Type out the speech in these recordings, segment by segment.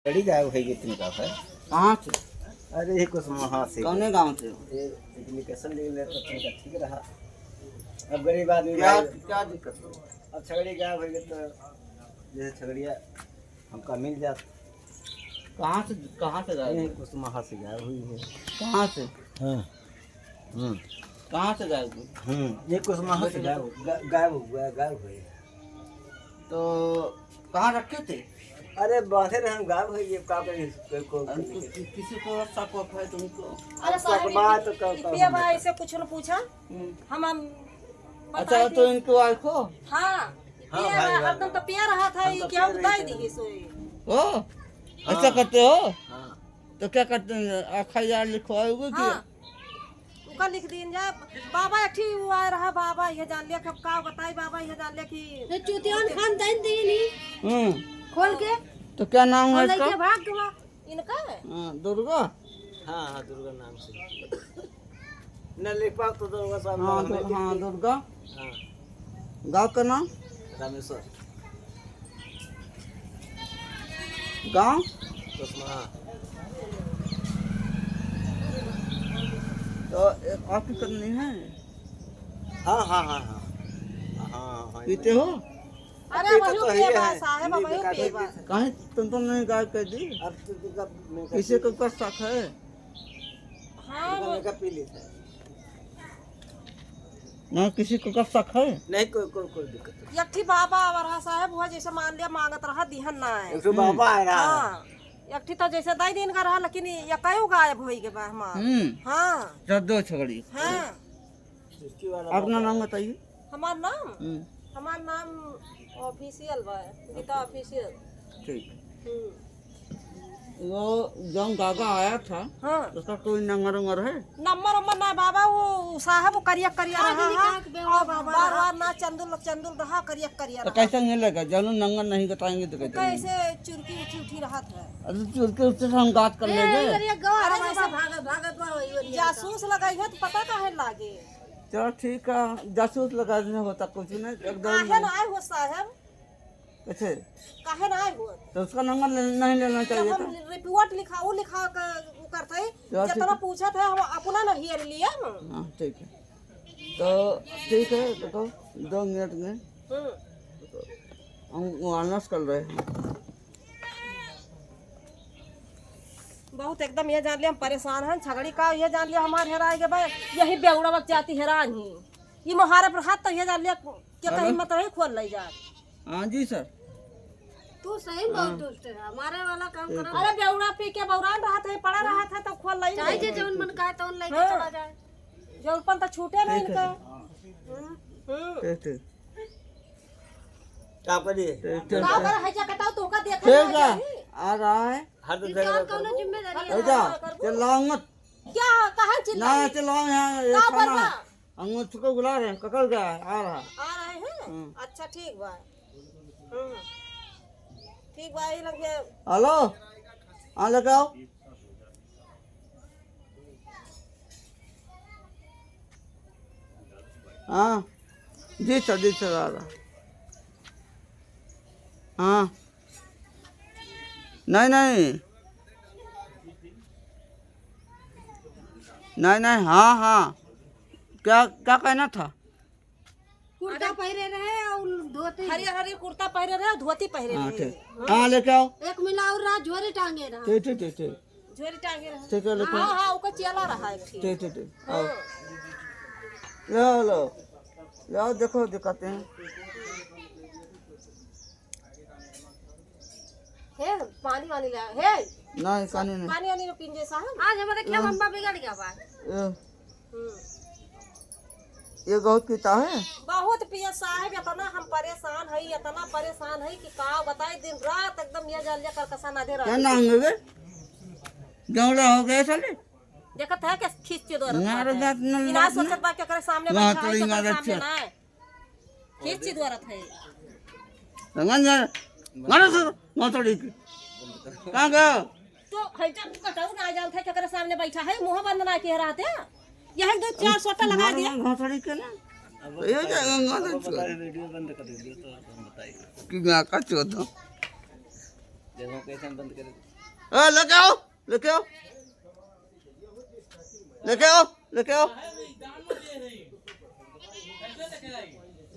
बड़ी गाय है कितनी का है? कहाँ से? अरे ये कुछ वहाँ से कौने गांव से? ये एप्लीकेशन ले ले तो ठीक है, ठीक रहा। अब गरीब आदमी क्या भाई, क्या दिक्कत हो? अब छगड़ी गाय हो गई तो जैसे छगड़िया हमका मिल जाता। कहाँ से गायब ये हुई? कुछ वहाँ से गाय हुई है। कहाँ से? हाँ कहाँ से गायब हुई? ये कुछ वहाँ से गायब हुई। तो कहाँ रखे थे? अरे बांधे रहे हम गायब हुई, ये का करें किसी को शक वक है तुमको? अरे साहब बात तो पिया भाई ऐसे कुछ न पूछा हम अच्छा तो इनको आखो हाँ पिया भाई, हरदम तो पिया रहा था ये क्या बताई दी सोई ओ ऐसा करते हो? हाँ तो क्या करते हैं? FIR लिखवाओगे कि? हाँ उका लिख दीन जा बाबा अठी वो आ रहा बाबा ये जान लिया कब का बताई बाबा ये जान लिया कि चुतियान खान दैन देनी खोल के तो क्या नाम है खोल इसका? के भाग गवा इनका हाँ, दुर्गा। हाँ दुर्गा नाम से न लिख पाओ तो दुर्गा साहब हाँ नाम है। हाँ दुर्गा। हाँ गाँव का नाम? रामेश्वर गाँव? हाँ तो एक आपकी करनी है। हाँ हाँ हाँ हाँ हाँ हाँ पीते हो? अरे पीता वही तो है पिया है, साहब हिंदी वही में पिया काफी कहीं तुम ने गायब कर दी? अब तो दुर्गा किसी को का शक है? हाँ वो का पी लेता है। ना किसी को का शक है? नहीं कोई दिक्कत नहीं। यठी बाबा वरहा साहब हुआ जैसे मान लिया मांगत रहा दिहन ना है एक तो बाबा आ रहा है। हाँ यठी तो जैसे दाई दिन का रहा लेकिन ये कयो गायब होई के बा हमार हाँ जद्दो छगड़ी। हाँ सृष्टि वाला अपना नाम बताइए। हमार नाम ऑफिशियल बा गीता ऑफिशियल ठीक। वो जब गागा आया था हाँ उसका कोई नंबर उंगर है? नंबर ना बाबा वो साहब वो करिया रहा है और बार ना चंदुल रहा करिया तो रहा कैसे मिलेगा? जब नंबर नहीं बताएंगे तो कैसे मिलेगा? कैसे चुरकी उठी रहा था अरे चुरके उससे हम बात कर लेंगे। अरे जैसे जासूस लगाई है तो पता काहे लागे चलो ठीक है, जासूस लगा देने होता कुछ नहीं एकदम। काहे ना आए हो साहब कैसे? काहे ना आए हो तो उसका नंबर नहीं लेना जब चाहिए हम था। रिपोर्ट लिखा वो करते चलो जितना पूछा था हम अपना ना हियर लिया हाँ ठीक है। तो ठीक है देखो 2 मिनट में हम अनाउंस कर रहे हैं। बहुत एकदम ये जान लिया हम परेशान हैं छगड़ी का ये जान लिया हमारे हेराए के भाई यही बेउड़ा वक्त जाती हैरान ही ये मुहारे पर हाथ तो ये जान लिया क्या हिम्मत नहीं खोल ले जा हाँ जी सर। तू सही बहुत दुष्ट है हमारे वाला काम कर अरे बेउड़ा पी के बौरान रहा था पड़ा रहा था तो खोल ले चाहे जे जौन मन का तौन ले चला जाए जौनपन तो छूटे नहीं इनका ठीक ठीक क्या करिए? का कर है जा कटाओ तो का देख ठीक है आ रहा है। हर दिन झगड़ा कौन जिम्मेदारी है ऐसा चिल्लाओ मत क्या कहां चिल्ला ना, चिल्लाओ यहाँ ये का खाना बनवा है। हम उसको बुला रहे हैं, ककड़ गया है, आ रहा है। आ रहे हैं अच्छा ठीक बा ठीक बा ये लगे हेलो हाँ लेके आओ। हाँ जी सर आ रहा। हाँ नहीं हाँ क्या क्या कहना था? कुर्ता पहरे रहे और धोती हरियर कुर्ता पहरे रहे धोती पहरे हाँ रहे ठीक हाँ लेके आओ। एक मिला और रात झोरी टांगे रहा ठीक झोरी टांगे रहा ठीक है लेके आओ। हाँ उसका चला रहा है ठीक ठीक आओ लो देखो दिखाते हैं। हे पानी वानी ले हे नहीं पानी नहीं। पानी वानी में पिंजे साहब आज हमारे क्या मम्मा बिगड़ गया बा ये बहुत पीता है। बहुत पिया साहब इतना हम परेशान है कि का बताए दिन रात एकदम ये जान लिया करकसा ना दे रहा क्या नाम है? गौड़ा हो गया साले। देखत है कि खींच के दो मारो दांत न इना सोचत बा के करे सामने वहाँ बैठा तो है इंगा के सामने अच्छा। ना है खींच के दो है समझ जा मारो सर मोतड़ी की कहाँ गया? तो खैचा कटाऊ ना जानते के करे सामने बैठा है मुंह बंद ना किए रहते यही 2-4 सोटा लगा दिया घोसड़ी के ना ये जाएगा वीडियो बंद कर दीजिए तो हम बताइए कि गा का चोदो देखो कैसे हम बंद करें। लेके आओ लेके आओ लेके आओ लेके आओ।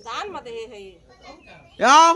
दान मत है यहाँ